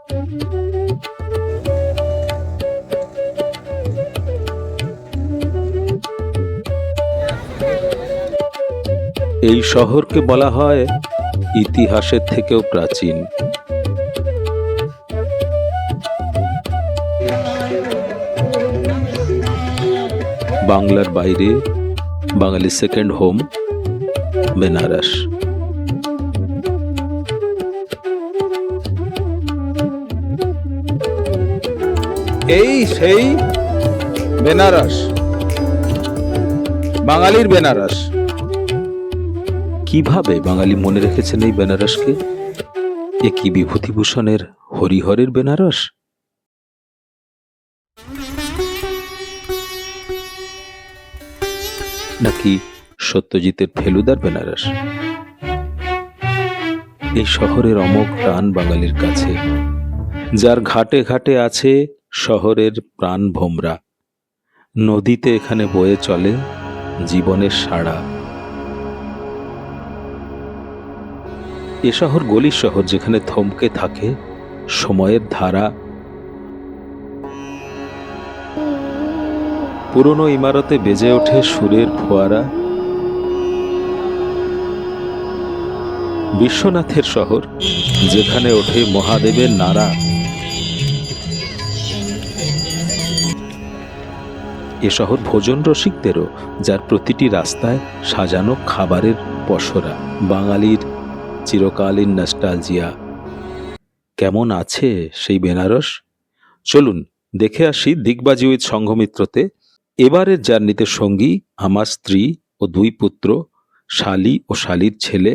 এই শহরকে বলা হয় ইতিহাসের থেকেও প্রাচীন। বাংলার বাইরে বাঙালি সেকেন্ড হোম বেনারস। এই সেই বেনারস, বাঙালির বেনারস। কিভাবে বাঙালি মনে রেখেছেন এই বেনারসকে? এ কি বিভূতিভূষণের হরিহরের বেনারস, নাকি সত্যজিতের ফেলুদার বেনারস? এই শহরের অমোঘ টান বাঙালির কাছে, যার ঘাটে ঘাটে আছে শহরের প্রাণ ভোমরা। নদীতে এখানে বয়ে চলে জীবনের সাড়া। এ শহর গলির শহর, যেখানে থমকে থাকে সময়ের ধারা। পুরনো ইমারতে বেজে ওঠে সুরের ফোয়ারা। বিশ্বনাথের শহর, যেখানে ওঠে মহাদেবের নারা। এ শহর ভোজন রসিকদেরও, যার প্রতিটি রাস্তায় সাজানো খাবারের পসরা। বাঙালির চিরকালীন নস্টালজিয়া। কেমন আছে সেই বেনারস? চলুন দেখে আসি দিগবাজি উইথ সংঘমিত্রতে। এবারের জার্নিতে সঙ্গী আমার স্ত্রী ও 2 পুত্র, শালি ও শালির ছেলে।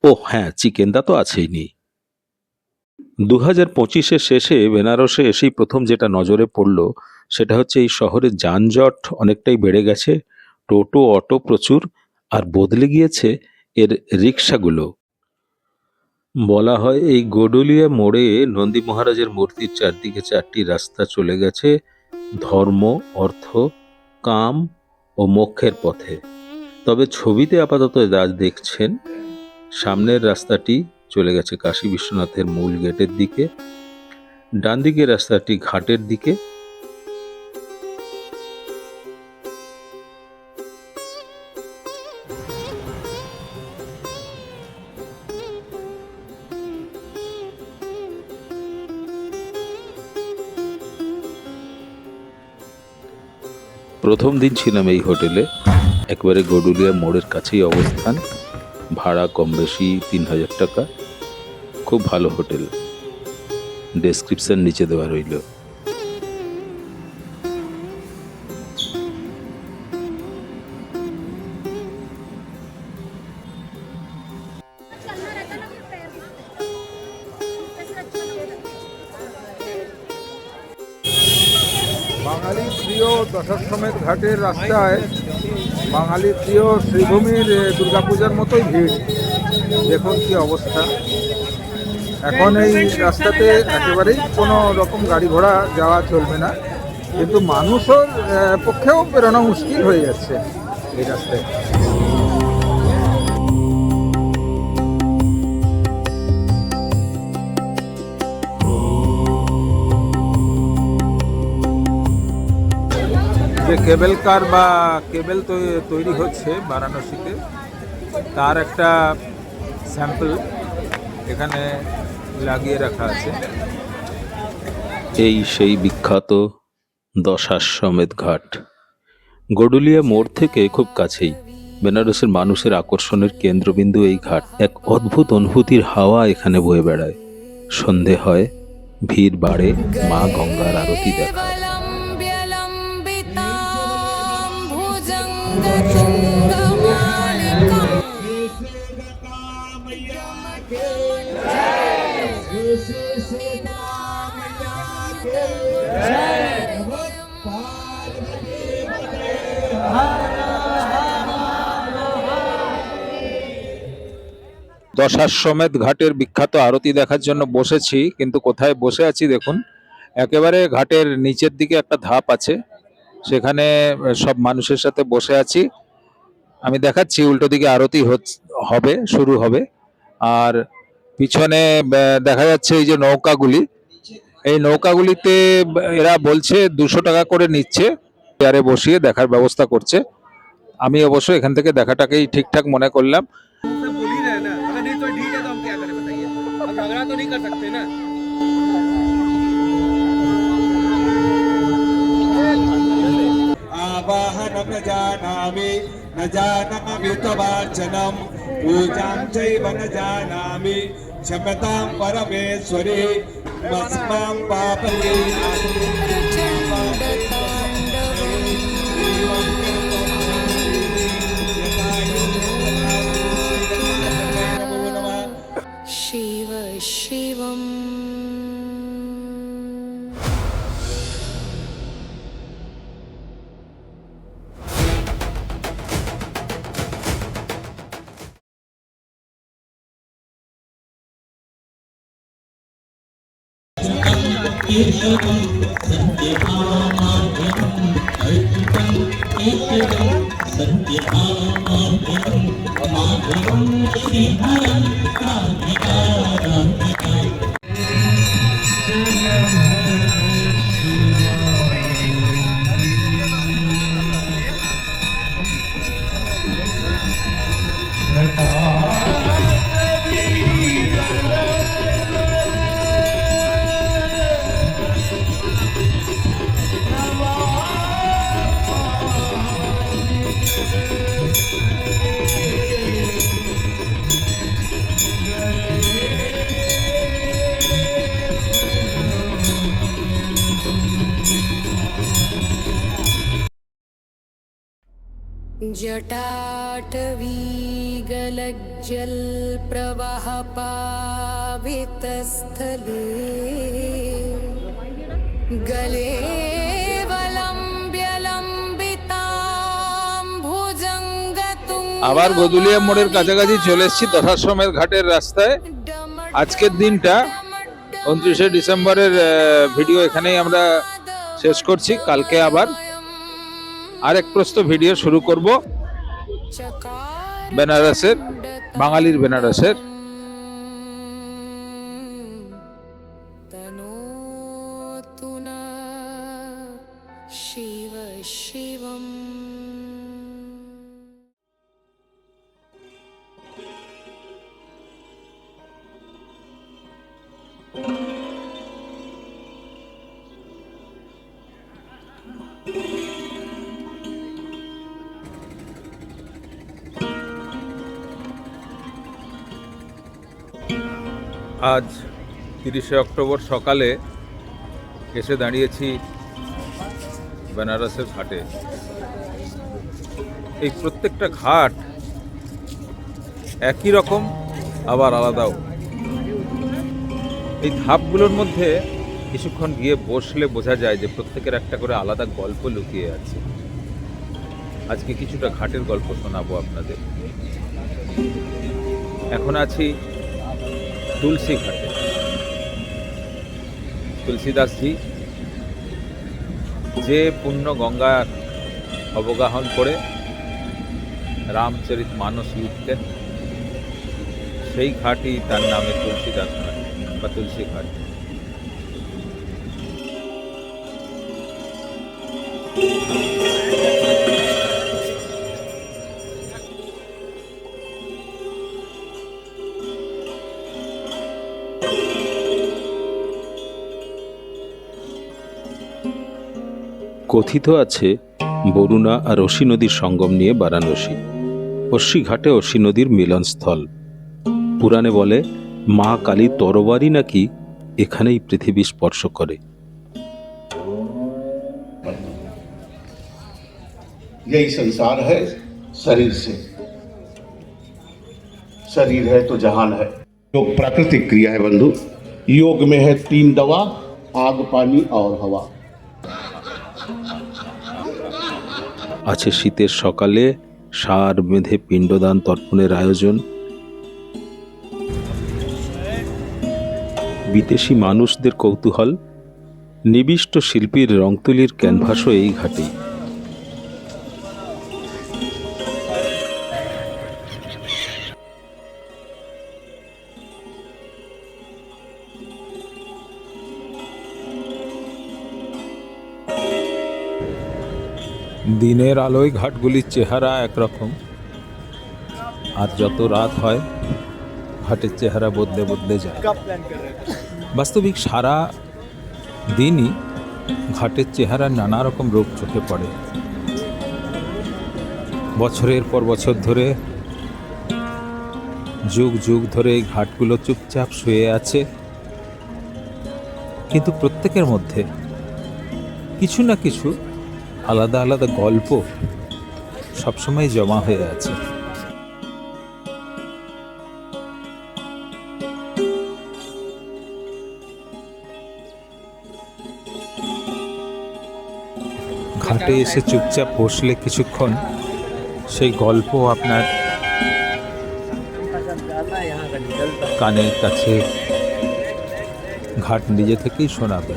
ও হ্যাঁ, চিকেনদা তো আছেই নি। 2025-এর শেষে বেনারসে এসেই প্রথম যেটা নজরে পড়ল, সেটা হচ্ছে এই শহরে যানজট অনেকটাই বেড়ে গেছে। টোটো অটো প্রচুর, আর বদলে গিয়েছে এর রিক্সাগুলো। বলা হয় এই গডুলিয়া মোড়ে নন্দী মহারাজের মূর্তির চারদিকে 4টি রাস্তা চলে গেছে ধর্ম, অর্থ, কাম ও মোক্ষের পথে। তবে ছবিতে আপাতত যা দেখছেন, সামনের রাস্তাটি চলে গেছে কাশী বিশ্বনাথের মূল গেটের দিকে, ডান দিকের রাস্তাটি ঘাটের দিকে। প্রথম দিন ছিলাম এই হোটেলে, একবারে গডুলিয়া মোড়ের কাছেই অবস্থান। ভাড়া কম বেশি 3000 টাকা। খুব ভালো হোটেল, ডেসক্রিপশন নিচে দেওয়া রইল। বাঙালি প্রিয় দশাশ্বমেধ ঘাটের রাস্তায় বাঙালি প্রিয় শ্রীভূমির দুর্গাপূজার মতোই ভিড়। দেখুন কি অবস্থা। এখন এই রাস্তাতে একেবারেই কোনো রকম গাড়ি ঘোড়া যাওয়া চলবে না, কিন্তু মানুষের পক্ষেও বেরোনো মুশকিল হয়ে যাচ্ছে এই রাস্তায়। যে কেবল কার বা কেবল তৈরি হচ্ছে বারাণসীতে, তার একটা স্যাম্পল এখানে লাগিয়ে রাখা আছে। এই সেই বিখ্যাত দশাশ্বমেধ ঘাট। গডুলিয়া মোড় থেকে খুব কাছেই। বেনারসের মানুষের আকর্ষণের কেন্দ্রবিন্দু এই ঘাট। এক অদ্ভুত অনুভূতির হাওয়া এখানে বয়ে বেড়ায়। সন্ধে হয়, ভিড় বাড়ে, মা গঙ্গার আরতি দেখায়। দশাশ্বমেধ ঘাটের বিখ্যাত আরতি দেখার জন্য বসেছি, কিন্তু কোথায় বসে আছি দেখুন। একেবারে ঘাটের নিচের দিকে একটা ধাপ আছে, সেখানে সব মানুষের সাথে বসে আছি। আমি দেখাচ্ছি, উল্টো দিকে আরতি শুরু হবে। আর পিছনে দেখা যাচ্ছে এই যে নৌকাগুলি, এই নৌকাগুলিতে এরা বলছে 200 টাকা করে নিচ্ছে, চেয়ারে বসিয়ে দেখার ব্যবস্থা করছে। আমি অবশ্য এখান থেকে দেখাটাকেই ঠিকঠাক মনে করলাম। सब बोल ही रहे हैं ना, अगर नहीं तो ठीक है तो हम क्या करें बताइए, हम झगड़ा तो नहीं कर सकते ना। आवाहनं न जानामि न जानामि तवार्चनं पूजां चैव न जानामि क्षमतां परमेश्वरी मस्मां पापये शिव शिवम् जटाटवीगलज्जलप्रवाहपावितस्थले गले আবার গদুলিয়া মোড়ের কাছাকাছি চলে এসেছি দশাশ্রমের ঘাটের রাস্তায়। আজকের দিনটা 29শে ডিসেম্বরের ভিডিও এখানেই আমরা শেষ করছি। কালকে আবার আরেক প্রস্ত ভিডিও শুরু করব বেনারসের, বাঙালির বেনারসের। शिव शिवम् আজ 30শে অক্টোবর সকালে এসে দাঁড়িয়েছি বেনারসের ঘাটে। এই প্রত্যেকটা ঘাট একই রকম আবার আলাদাও। এই ধাপগুলোর মধ্যে কিছুক্ষণ গিয়ে বসলে বোঝা যায় যে প্রত্যেকের একটা করে আলাদা গল্প লুকিয়ে আছে। আজকে কিছুটা ঘাটের গল্প শোনাবো আপনাদের। এখন আছি তুলসী ঘাটে। তুলসীদাসজি যে পুণ্য গঙ্গার অবগাহন করে রামচরিত মানস লিখতেন, সেই ঘাটই তার নামে তুলসীদাস ঘাট বা তুলসী ঘাট। কথিত আছে বরুণা আর অসি নদীর সঙ্গম নিয়ে বারাণসী। অসি ঘাটে অসি নদীর মিলনস্থল। পুরাণে বলে মা কালী তরবারি নাকি এখানেই পৃথিবী স্পর্শ করে। यही संसार है शरीर से, शरीर है तो जहान है। योग प्राकृतिक क्रिया है बंधु। योग में है 3 दवा, आग, पानी और हवा। আছে শীতের সকালে সার বেঁধে পিণ্ডদান তর্পণের আয়োজন। বিদেশি মানুষদের কৌতূহল, নিবিষ্ট শিল্পীর রং তুলির ক্যানভাসও এই ঘাটেই। দিনের আলোয় ঘাটগুলির চেহারা একরকম, আর যত রাত হয় ঘাটের চেহারা বদলে বদলে যায়। বাস্তবিক সারা দিনই ঘাটের চেহারা নানা রকম রূপ চোখে পড়ে। বছরের পর বছর ধরে, যুগ যুগ ধরে এই ঘাটগুলো চুপচাপ শুয়ে আছে, কিন্তু প্রত্যেকের মধ্যে কিছু না কিছু আলাদা আলাদা গল্প সবসময় জমা হয়ে আছে। ঘাটে এসে চুপচাপ বসলে কিছুক্ষণ সেই গল্প আপনার কানের কাছে ঘাট নিজে থেকেই শোনাবে।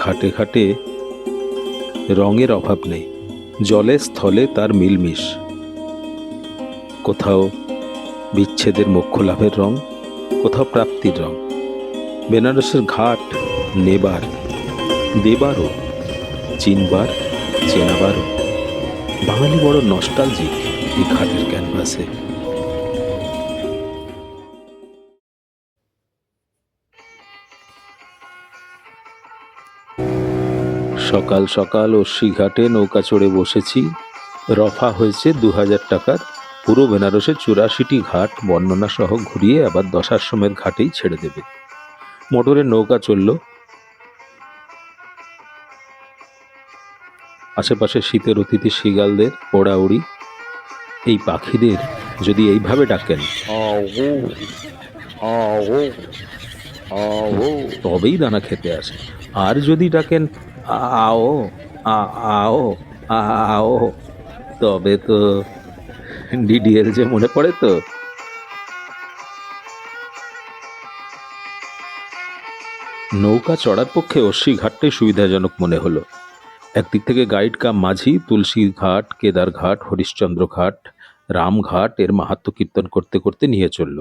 ঘাটে ঘাটে রঙের অভাব নেই, জলে স্থলে তার মিলমিশ। কোথাও বিচ্ছেদের মোক্ষ লাভের রং, কোথাও প্রাপ্তির রং। বেনারসের ঘাট নেবার, দেবারও, চিনবার, চেনাবারও। বাঙালি বড় নস্টালজিক এই ঘাটের ক্যানভাসে। সকাল সকাল অস্বীঘাটে নৌকা চড়ে বসেছি। রফা হয়েছে 2000 টাকার। পুরো বেনারসের 84টি ঘাট বর্ণনা সহ ঘুরিয়ে আবার দশাশ্রমের ঘাটেই ছেড়ে দেবে। মোটরের নৌকা চলল। আশেপাশে শীতের অতিথি শৃগালদের ওড়াউড়ি। এই পাখিদের যদি এইভাবে ডাকেন তবেই দানা খেতে আসে। আর যদি ডাকেন আও আও আও, তবে তো ডিডিএল যে মনে পড়ে। তো নৌকা চড়ার পক্ষে অশ্বী ঘাটটাই সুবিধাজনক মনে হলো। একদিক থেকে গাইড কাম মাঝি তুলসী ঘাট, কেদার ঘাট, হরিশ্চন্দ্র ঘাট, রামঘাট এর মাহাত্ম্য কীর্তন করতে করতে নিয়ে চলল।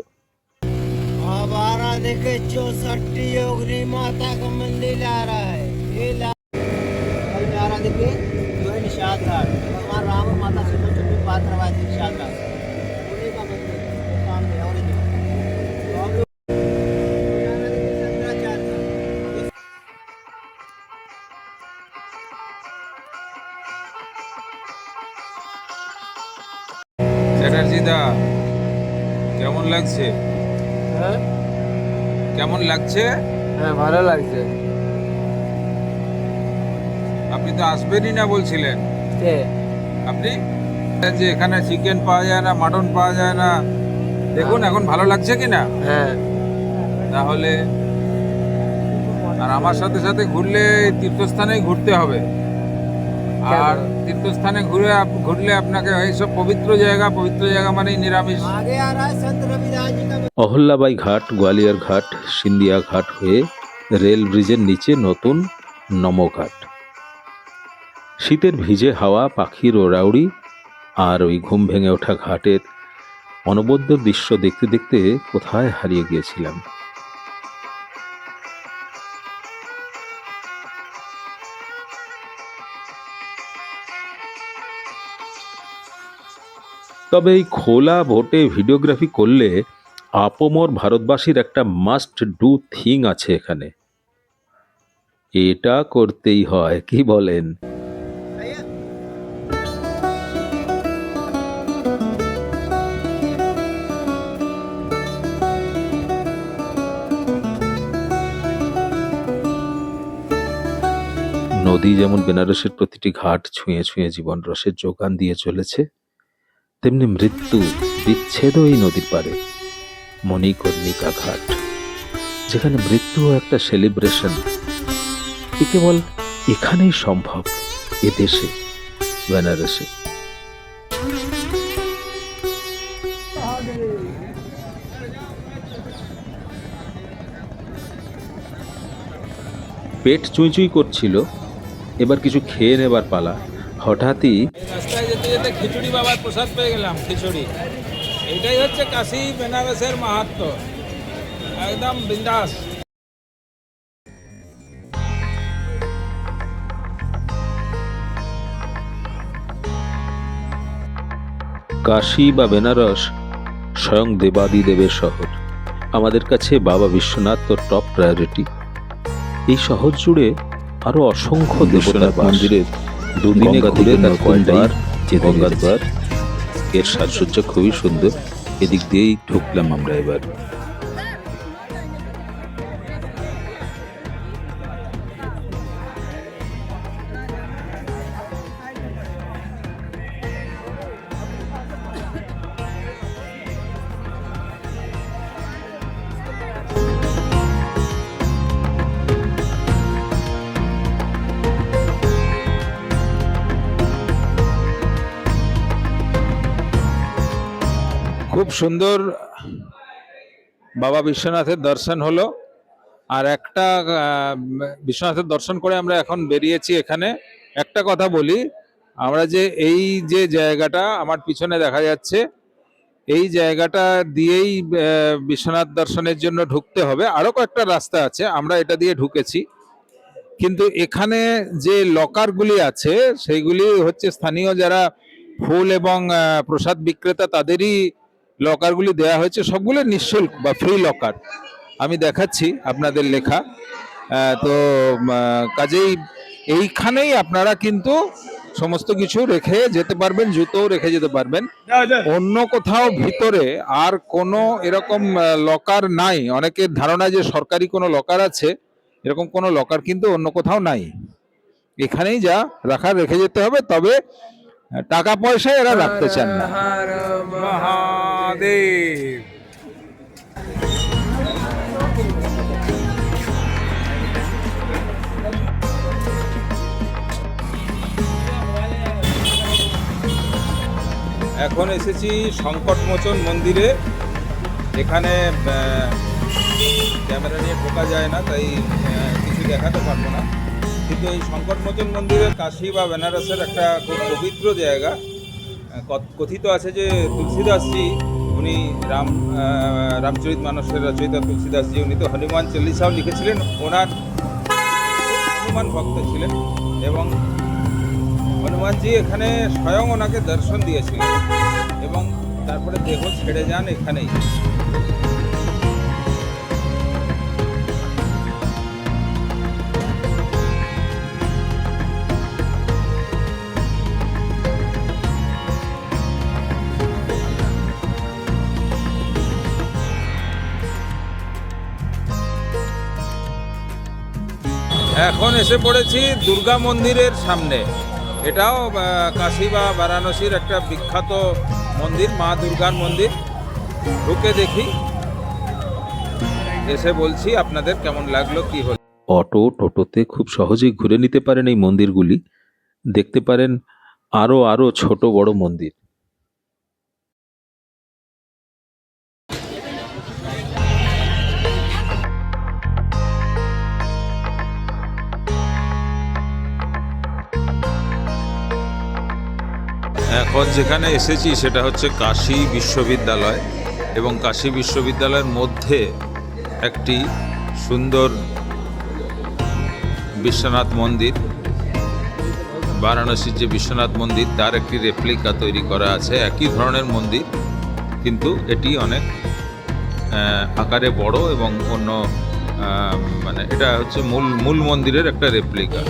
हमारा देखे 64 योगिनी माता का मंदिर आ रहा है। ये नजारा देखे जो है निषाद घाट, भगवान राम और माता सीता चुप्पी पात्र रवायती निषाद घाट उन्हीं का मंदिर सामने। और तो हम लोग नजारा देखे शंकराचार्य का। চ্যাটার্জি দা, কেমন লাগছে? কেমন লাগছে? হ্যাঁ, ভালো লাগছে। আপনি তো আসবেনই না বলছিলেন। কে? আপনি যে এখানে চিকেন পাওয়া যায় না, মাটন পাওয়া যায় না, দেখুন এখন ভালো লাগছে কি না? হ্যাঁ, তাহলে আর আমার সাথে সাথে ঘুরলে তীর্থস্থানেই ঘুরতে হবে। আর তীর্থস্থানে ঘুরলে আপনাকে এইসব পবিত্র জায়গা মানেই নিরামিষ। आगे आ रहा है संत रविदास जी का। অহল্যাবাই ঘাট, গোয়ালিয়র ঘাট, সিন্ধিয়া ঘাট হয়ে রেল ব্রিজের নিচে নতুন নমঘাট। শীতের ভিজে হাওয়া, পাখির ওড়াউড়ি আর ওই ঘুম ভেঙে ওঠা ঘাটের অনবদ্য দৃশ্য দেখতে দেখতে কোথায় হারিয়ে গিয়েছিলাম। তবে এই খোলা ভোটে ভিডিওগ্রাফি করলে আপমর ভারতবাসীর একটা মাস্ট ডু থিং আছে এখানে। এটা করতেই হয়, কি বলেন? নদী যেমন বেনারসের প্রতিটি ঘাট ছুঁয়ে ছুঁয়ে জীবন রসের যোগান দিয়ে চলেছে, তেমনি মৃত্যু বিচ্ছেদও এই নদীর পারে। মণিকর্ণিকা ঘাট, যেখানে মৃত্যুও একটা সেলিব্রেশন, এ কেবল এখানেই সম্ভব, এ দেশে, বেনারসে। পেট চুঁই করছিল, এবার কিছু খেয়ে নেবার পালা। হঠাৎই রাস্তায় যেতে যেতে খিচুড়ি বাবার প্রসাদ পেয়ে গেলাম, খিচুড়ি। এটাই হচ্ছে কাশী বেনারসের মাহাত্ম্য, একদম বিন্দাস। কাশী বা বেনারস স্বয়ং দেবাদিদেবের শহর। আমাদের কাছে বাবা বিশ্বনাথ তো টপ প্রায়োরিটি। এই শহর জুড়ে আরো অসংখ্য দেবতার মন্দিরের দুদিনে ঘুরে তার কয়বার গঙ্গার দ্বার। এর সাজসজ্জা খুবই সুন্দর। এদিক দিয়েই ঢুকলাম আমরা এবার। খুব সুন্দর বাবা বিশ্বনাথের দর্শন হলো। আর একটা বিশ্বনাথের দর্শন করে আমরা এখন বেরিয়েছি। এখানে একটা কথা বলি, আমরা যে এই যে জায়গাটা আমার পিছনে দেখা যাচ্ছে, এই জায়গাটা দিয়েই বিশ্বনাথ দর্শনের জন্য ঢুকতে হবে। আরো কয়েকটা রাস্তা আছে, আমরা এটা দিয়ে ঢুকেছি। কিন্তু এখানে যে লকারগুলি আছে সেইগুলি হচ্ছে স্থানীয় যারা ফুল এবং প্রসাদ বিক্রেতা তাদেরই লকারগুলি দেওয়া হয়েছে। সবগুলো নিঃশুল্ক বা ফ্রি লকার। আমি দেখাচ্ছি আপনাদের লেখা। তো কাজেই এইখানেই আপনারা কিন্তু সমস্ত কিছু রেখে যেতে পারবেন, জুতোও রেখে যেতে পারবেন। অন্য কোথাও ভিতরে আর কোনো এরকম লকার নাই। অনেকের ধারণা যে সরকারি কোনো লকার আছে, এরকম কোনো লকার কিন্তু অন্য কোথাও নাই। এখানেই যা রাখার রেখে যেতে হবে, তবে টাকা পয়সা এরা রাখতে চান না। মহাদেব। এখন এসেছি সংকটমোচন মন্দিরে। এখানে ক্যামেরা নিয়ে ঢোকা যায় না, তাই কিছু দেখাতে পারবো না। কিন্তু এই সংকটমোচন মন্দিরে কাশী বা বেনারসের একটা খুব পবিত্র জায়গা। কথিত আছে যে তুলসীদাসজি, উনি রামচরিত মানসের রচয়িতা তুলসীদাসজি, উনি তো হনুমান চল্লিশাও লিখেছিলেন। ওনার হনুমান ভক্ত ছিলেন এবং হনুমানজি এখানে স্বয়ং ওনাকে দর্শন দিয়েছিলেন এবং তারপরে দেহ ছেড়ে যান এখানেই। এখন এসে পড়েছি দুর্গা মন্দিরের সামনে। এটাও কাশী বা বারাণসীর একটা বিখ্যাত মন্দির, মা দুর্গার মন্দির। ঢুকে দেখি, এসে বলছি আপনাদের কেমন লাগলো, কি হলো। অটো টোটোতে খুব সহজেই ঘুরে নিতে পারেন এই মন্দিরগুলি। দেখতে পারেন আরো আরো ছোট বড় মন্দির। এখন যেখানে এসেছি সেটা হচ্ছে কাশী বিশ্ববিদ্যালয়, এবং কাশী বিশ্ববিদ্যালয়ের মধ্যে একটি সুন্দর বিশ্বনাথ মন্দির, বারাণসীর যে বিশ্বনাথ মন্দির তার একটি রেপ্লিকা তৈরি করা আছে। একই ধরনের মন্দির, কিন্তু এটি অনেক আকারে বড় এবং অন্য মানে এটা হচ্ছে মূল মন্দিরের একটা রেপ্লিকা।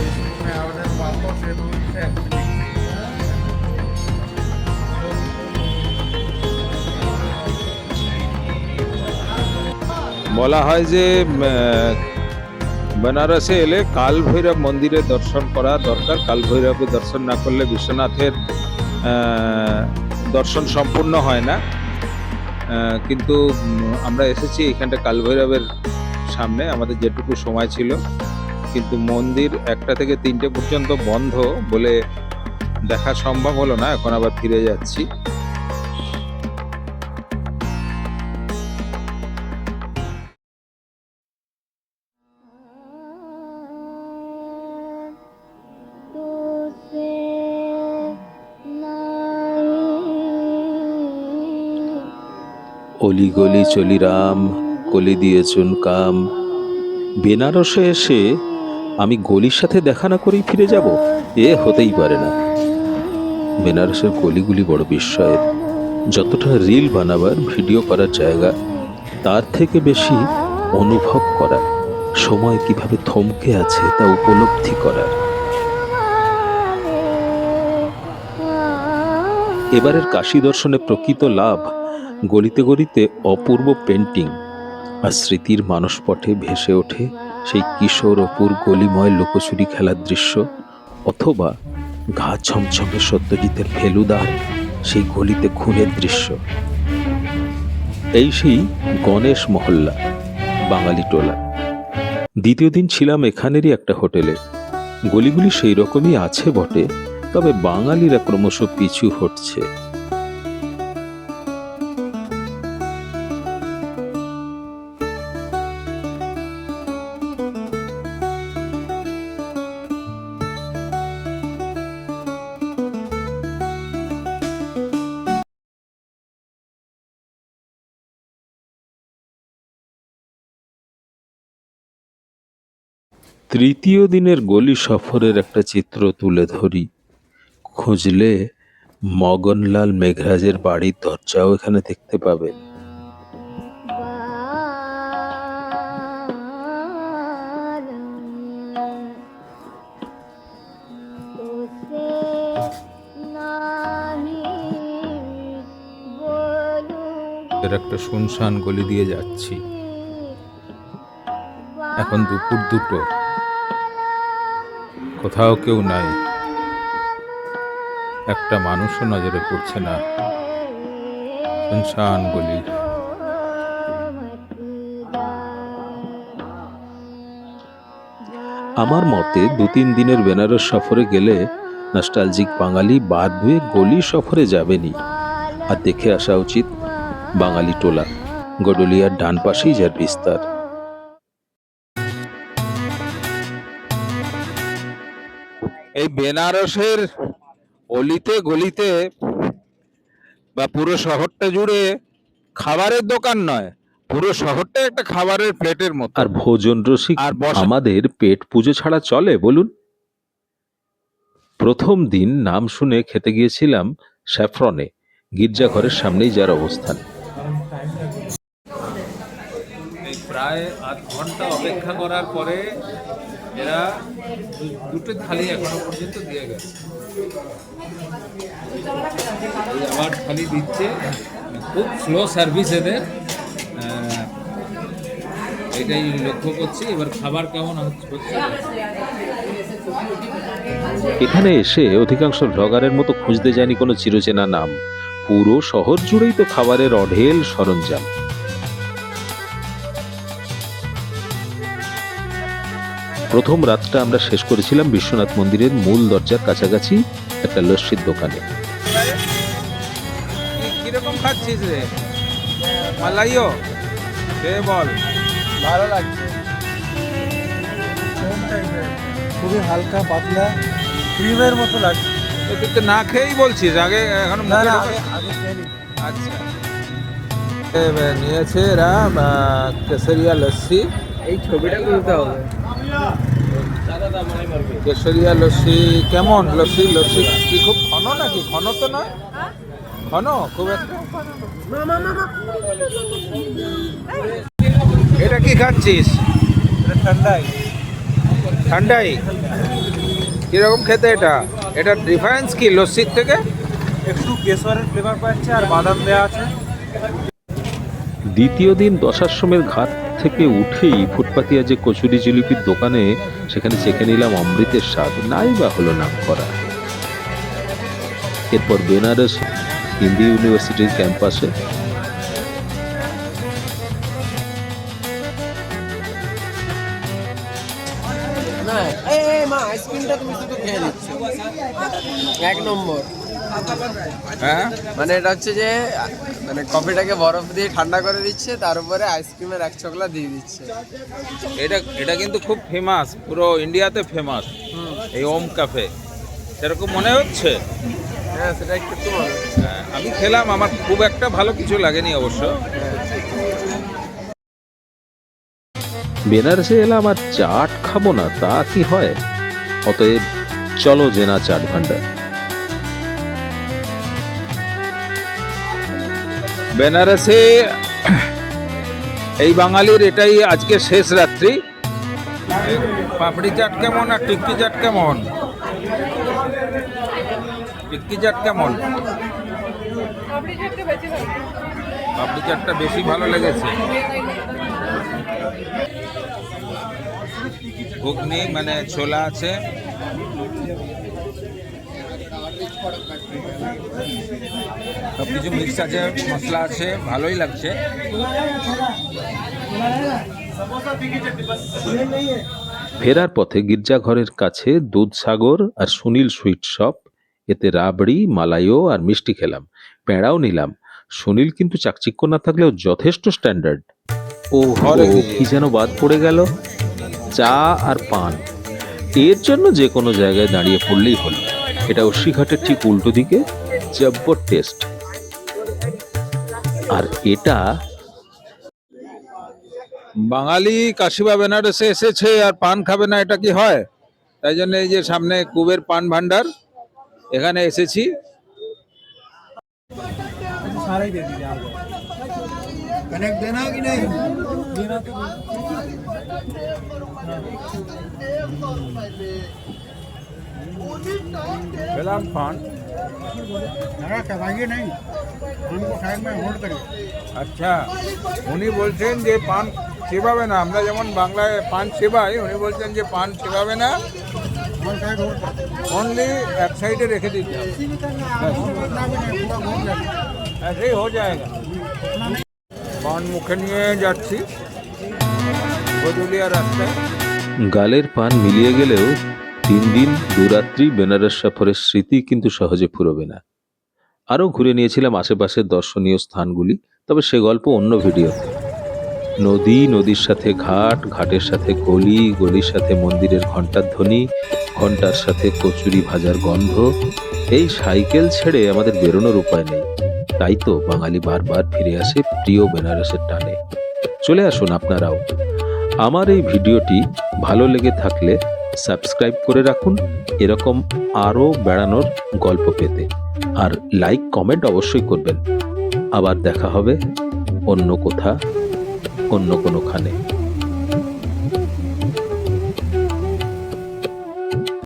বলা হয় যে বেনারসে এলে কাল ভৈরব মন্দিরে দর্শন করা দরকার। কাল ভৈরবের দর্শন না করলে বিশ্বনাথের দর্শন সম্পূর্ণ হয় না। কিন্তু আমরা এসেছি এখানটা কাল ভৈরবের সামনে, আমাদের যেটুকু সময় ছিল, কিন্তু মন্দির 1টা থেকে 3টে পর্যন্ত বন্ধ বলে দেখা সম্ভব হলো না। এখন আবার ফিরে যাচ্ছি। অলি গলি চলি রাম, কলি দিয়ে চুন কাম। বেনারসে এসে আমি গলির সাথে দেখা না করেই ফিরে যাব, এ হতেই পারে না। বেনারসের গলিগুলি বড় বিস্ময়ের। যতটা রিল বানাবার, ভিডিও করার জায়গা, তার থেকে বেশি অনুভব করা, সময় কিভাবে থমকে আছে তা উপলব্ধি করার। এবারের কাশী দর্শনে প্রকৃত লাভ গলিতে গলিতে অপূর্ব পেন্টিং আর স্মৃতির মানসপটে ভেসে ওঠে সেই কিশোর অপুর গলিময় লুকোচুরি খেলার দৃশ্য, অথবা ঘা ছমছমে সত্যজিতের ফেলুদার সেই গলিতে খুনের দৃশ্য। এই সেই গণেশ মহল্লা, বাঙালি টোলা। দ্বিতীয় দিন ছিলাম এখানেরই একটা হোটেলে। গলিগুলি সেই রকমই আছে বটে, তবে বাঙালিরা ক্রমশ পিছু হটছে। তৃতীয় দিনের গলি সফরের একটা চিত্র তুলে ধরি। খুঁজলে মগনলাল মেঘরাজের বাড়ির দরজাও এখানে দেখতে পাবে। এর একটা শুনশান গলি দিয়ে যাচ্ছি। এখন দুপুর 2টো, কোথাও কেউ নাই, একটা মানুষও নজরে পড়ছে না। শুনশান গলি। আমার মতে 2-3 দিনের বেনারস সফরে গেলে নস্টালজিক বাঙালি বাদ দিয়ে গলি সফরে যাবেনি, আর দেখে আসা উচিত বাঙালি টোলা, গডলিয়ার ডান পাশেই যার বিস্তার। এই বেনারসের অলিতে গলিতে বা পুরো শহরটা জুড়ে খাবারের দোকান নয়, পুরো শহরটা একটা খাবারের প্লেটের মতো। আর ভোজন রসিক আর আমাদের পেট পুজো ছাড়া চলে বলুন? প্রথম দিন নাম শুনে খেতে গিয়েছিলাম স্যাফরনে, গির্জাঘরের সামনেই যার অবস্থান। প্রায় আধ ঘন্টা অপেক্ষা করার পরে এরা 2টো থালি এখনো পর্যন্ত দিয়ে গেছে। আবার থালি দিচ্ছে, খুব স্লো সার্ভিস এদের, এটাই লক্ষ্য করছি। এবার খাবার কেমন হচ্ছে। এখানে এসে অধিকাংশ ভ্লগারের মতো খুঁজতে যায়নি কোনো চিরচেনা নাম, পুরো শহর জুড়েই তো খাবারের অঢেল সরঞ্জাম। প্রথম রাতটা আমরা শেষ করেছিলাম বিশ্বনাথ মন্দিরের মূল দরজার কাছাকাছি একটা লস্যির দোকানে। কিরকম খাচ্ছিস রে? মালাইও খেয়ে বল। ভালো লাগছে, খুবই হালকা পাতলা ক্রিমের মতো লাগছে। তুই তো না খেয়েই বলছিস, আগে এখন আচ্ছা। নিয়েছে এরা কেশরিয়া লস্যি। এই ছবিটা তুলতে হবে। কেশরিয়া লস্যি কেমন? লস্যি লস্যি কি খুব ঘন নাকি? ঘন তো নয়, ঘন খুব একটা। এটা কি খাচ্ছিস? ঠান্ডাই ঠান্ডাই। কিরকম খেতে এটা? এটা ডিফারেন্স কি লস্যির থেকে? একটু কেশরের ফ্লেভার পাচ্ছে আর বাদাম দেওয়া আছে। দ্বিতীয় দিন দশাশ্রমের ঘাট থেকে উঠেই ফুটপাতিয়া যে কচুরি জিলিপির দোকানে সেখানে চেখে নিলাম অমৃতের স্বাদ, নাই বা হলো নাম করা। এরপর বেনারস হিন্দু ইউনিভার্সিটির ক্যাম্পাসে না এই মা আইসক্রিমটা তুমি শুধু খেয়ে নিচ্ছ এক নম্বর। হ্যাঁ, মানে এটা হচ্ছে যে মানে কফিটাকে বরফ দিয়ে ঠান্ডা করে দিচ্ছে, তার উপরে আইসক্রিমের এক চকলা দিয়ে দিচ্ছে। এটা কিন্তু খুব ফেমাস, পুরো ইন্ডিয়াতে ফেমাস এই ওম ক্যাফে, সেরকম মনে হচ্ছে। হ্যাঁ সেটা একটু একটু মনে হচ্ছে। হ্যাঁ, আমি খেলাম, আমার খুব একটা ভালো কিছু লাগেনি অবশ্য। বেনারসে এলাম আর চাট খাবো না তা কি হয়? অতএব চলো জেনা চাট ভান্ডার। বেনারসে এই বাঙালির এটাই আজকে শেষ রাত্রি। পাপড়ি চাট কেমন আর টিক্কি চাট কেমন? টিক্কি চাট কেমন? পাপড়ি চাটটা বেশি ভালো লেগেছে। ঘুগনি মানে ছোলা আছে, সব কিছু মিক্স আছে, মশলা আছে, ভালোই লাগছে। ফেরার পথে গির্জাঘরের কাছে দুধসাগর আর সুনীল সুইট শপ, এতে রাবড়ি, মালাইও আর মিষ্টি খেলাম, পেঁড়াও নিলাম। সুনীল কিন্তু চাকচিক্য না থাকলেও যথেষ্ট স্ট্যান্ডার্ড। ও কি যেন বাদ পড়ে গেল, চা আর পান। এর জন্য যে কোনো জায়গায় দাঁড়িয়ে পড়লেই হলো। এটা অস্বীঘাটের ঠিক উল্টো দিকে, জব্বর টেস্ট। আর এটা বাঙালি কাশিবা বেনারসে এসেছে আর পান খাবে না, এটা কি হয়? তাই জন্য এই যে সামনে কুবের পান ভান্ডার, এখানে এসেছি। খেলাম পান। আচ্ছা, উনি বলছেন যে পান চেবাবে না, আমরা যেমন বাংলায় পান চেবাই, উনি বলছেন যে পান চেবাবে না, অনলি এক সাইডে রেখে দিতে হবে। ऐसे हो जाएगा। পান মুখে নিয়ে যাচ্ছি গজুলিয়া রাস্তায়। গালের পান মিলিয়ে গেলেও 3 দিন 2 রাত্রি বেনারস সফরের স্মৃতি কিন্তু সহজে ফুরোবে না। আরও ঘুরে নিয়েছিলাম আশেপাশের দর্শনীয় স্থানগুলি, তবে সে গল্প অন্য ভিডিওতে। নদী, নদীর সাথে ঘাট, ঘাটের সাথে গলি, গলির সাথে মন্দিরের ঘণ্টার ধ্বনি, ঘণ্টার সাথে কচুরি ভাজার গন্ধ। এই সাইকেল ছেড়ে আমাদের বেরোনোর উপায় নেই। তাই তো বাঙালি বারবার ফিরে আসে প্রিয় বেনারসের টানে। চলে আসুন আপনারাও। আমার এই ভিডিওটি ভালো লেগে থাকলে সাবস্ক্রাইব করে রাখুন এরকম আরও বেড়ানোর গল্প পেতে, আর লাইক কমেন্ট অবশ্যই করবেন। আবার দেখা হবে অন্য কোথা, অন্য কোনোখানে।